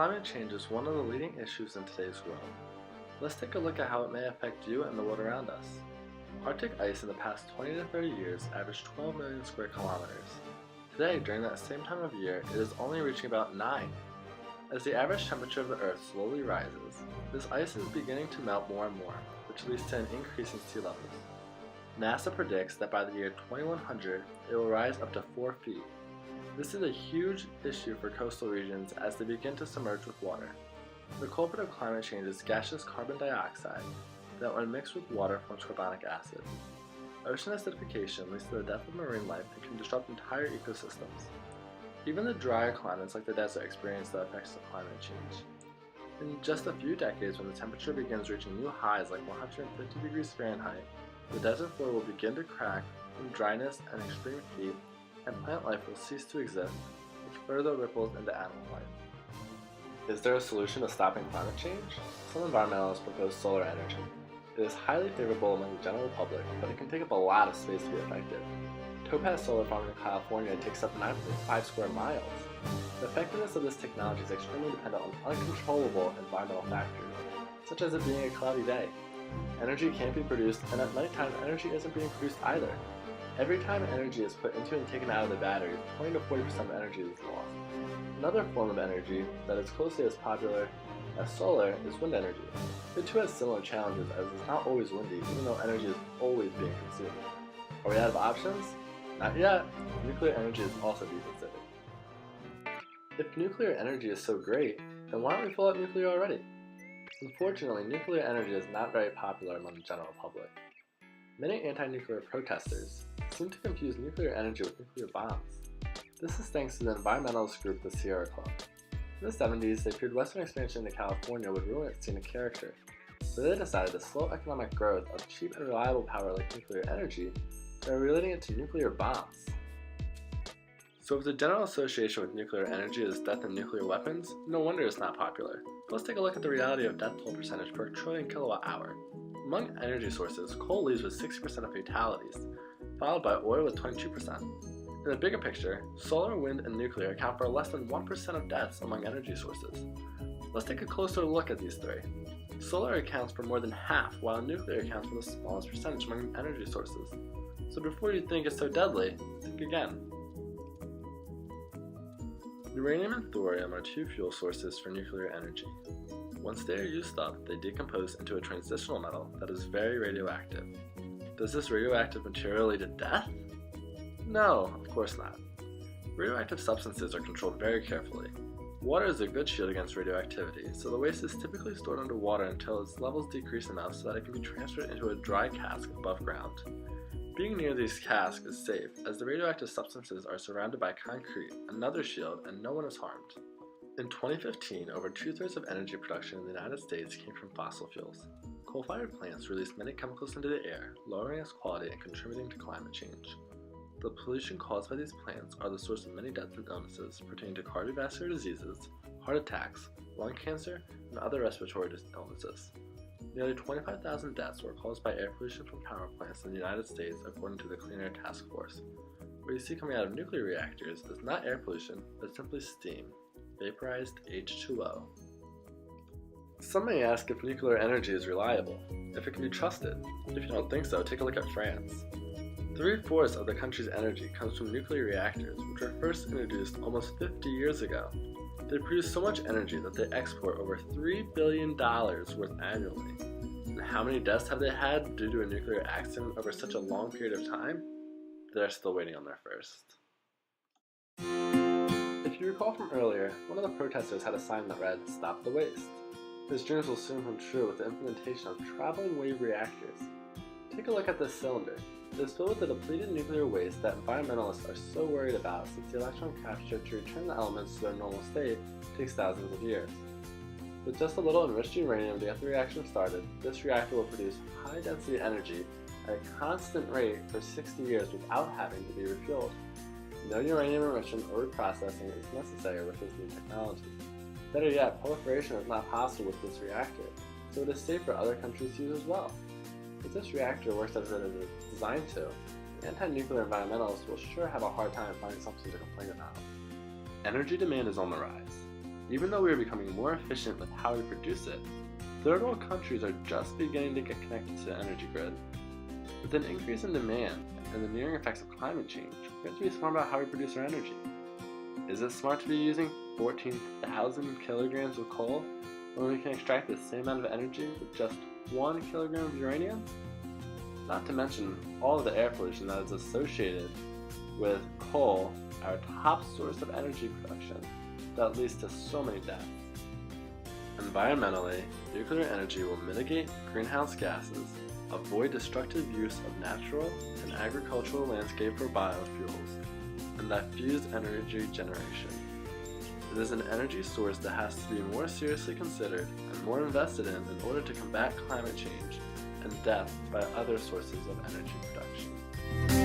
Climate change is one of the leading issues in today's world. Let's take a look at how it may affect you and the world around us. Arctic ice in the past 20 to 30 years averaged 12 million square kilometers. Today, during that same time of year, it is only reaching about 9. As the average temperature of the Earth slowly rises, this ice is beginning to melt more and more, which leads to an increase in sea levels. NASA predicts that by the year 2100, it will rise up to 4 feet. This is a huge issue for coastal regions as they begin to submerge with water. The culprit of climate change is gaseous carbon dioxide that, when mixed with water, forms carbonic acid. Ocean acidification leads to the death of marine life and can disrupt entire ecosystems. Even the drier climates like the desert experience the effects of climate change. In just a few decades, when the temperature begins reaching new highs like 150 degrees Fahrenheit, the desert floor will begin to crack from dryness and extreme heat, and plant life will cease to exist, which further ripples into animal life. Is there a solution to stopping climate change? Some environmentalists propose solar energy. It is highly favorable among the general public, but it can take up a lot of space to be effective. Topaz Solar Farm in California takes up 9.5 square miles. The effectiveness of this technology is extremely dependent on uncontrollable environmental factors, such as it being a cloudy day. Energy can't be produced, and at nighttime energy isn't being produced either. Every time energy is put into and taken out of the battery, 20 to 40% of energy is lost. Another form of energy that is closely as popular as solar is wind energy. The two have similar challenges as it's not always windy, even though energy is always being consumed. Are we out of options? Not yet. Nuclear energy is also being considered. If nuclear energy is so great, then why don't we fill up nuclear already? Unfortunately, nuclear energy is not very popular among the general public. Many anti-nuclear protesters seem to confuse nuclear energy with nuclear bombs. This is thanks to the environmentalist group the Sierra Club. In the 70s, they feared Western expansion into California would ruin its scenic character, so they decided to slow economic growth of cheap and reliable power like nuclear energy by relating it to nuclear bombs. So if the general association with nuclear energy is death and nuclear weapons, no wonder it's not popular. But let's take a look at the reality of death toll percentage per trillion kilowatt hour. Among energy sources, coal leads with 60% of fatalities, followed by oil with 22%. In the bigger picture, solar, wind, and nuclear account for less than 1% of deaths among energy sources. Let's take a closer look at these three. Solar accounts for more than half, while nuclear accounts for the smallest percentage among energy sources. So before you think it's so deadly, think again. Uranium and thorium are two fuel sources for nuclear energy. Once they are used up, they decompose into a transitional metal that is very radioactive. Does this radioactive material lead to death? No, of course not. Radioactive substances are controlled very carefully. Water is a good shield against radioactivity, so the waste is typically stored underwater until its levels decrease enough so that it can be transferred into a dry cask above ground. Being near these casks is safe, as the radioactive substances are surrounded by concrete, another shield, and no one is harmed. In 2015, over 2/3 of energy production in the United States came from fossil fuels. Coal-fired plants release many chemicals into the air, lowering its quality and contributing to climate change. The pollution caused by these plants are the source of many deaths and illnesses pertaining to cardiovascular diseases, heart attacks, lung cancer, and other respiratory illnesses. Nearly 25,000 deaths were caused by air pollution from power plants in the United States, according to the Clean Air Task Force. What you see coming out of nuclear reactors is not air pollution, but simply steam, vaporized H2O. Some may ask if nuclear energy is reliable, if it can be trusted. If you don't think so, take a look at France. 3/4 of the country's energy comes from nuclear reactors, which were first introduced almost 50 years ago. They produce so much energy that they export over $3 billion worth annually. And how many deaths have they had due to a nuclear accident over such a long period of time? They're still waiting on their first. If you recall from earlier, one of the protesters had a sign that read, "Stop the waste." His dreams will soon come true with the implementation of traveling wave reactors. Take a look at this cylinder. It is filled with the depleted nuclear waste that environmentalists are so worried about, since the electron capture to return the elements to their normal state takes thousands of years. With just a little enriched uranium to get the reaction started, this reactor will produce high-density energy at a constant rate for 60 years without having to be refueled. No uranium enrichment or reprocessing is necessary with this new technology. Better yet, proliferation is not possible with this reactor, so it is safe for other countries to use as well. If this reactor works as it is designed to, the anti-nuclear environmentalists will sure have a hard time finding something to complain about. Energy demand is on the rise. Even though we are becoming more efficient with how we produce it, third world countries are just beginning to get connected to the energy grid. With an increase in demand and the nearing effects of climate change, we have to be smart about how we produce our energy. Is it smart to be using 14,000 kilograms of coal when we can extract the same amount of energy with just 1 kilogram of uranium? Not to mention all of the air pollution that is associated with coal, our top source of energy production, that leads to so many deaths. Environmentally, nuclear energy will mitigate greenhouse gases, avoid destructive use of natural and agricultural landscape for biofuels, and diffuse energy generation. It is an energy source that has to be more seriously considered and more invested in order to combat climate change and death by other sources of energy production.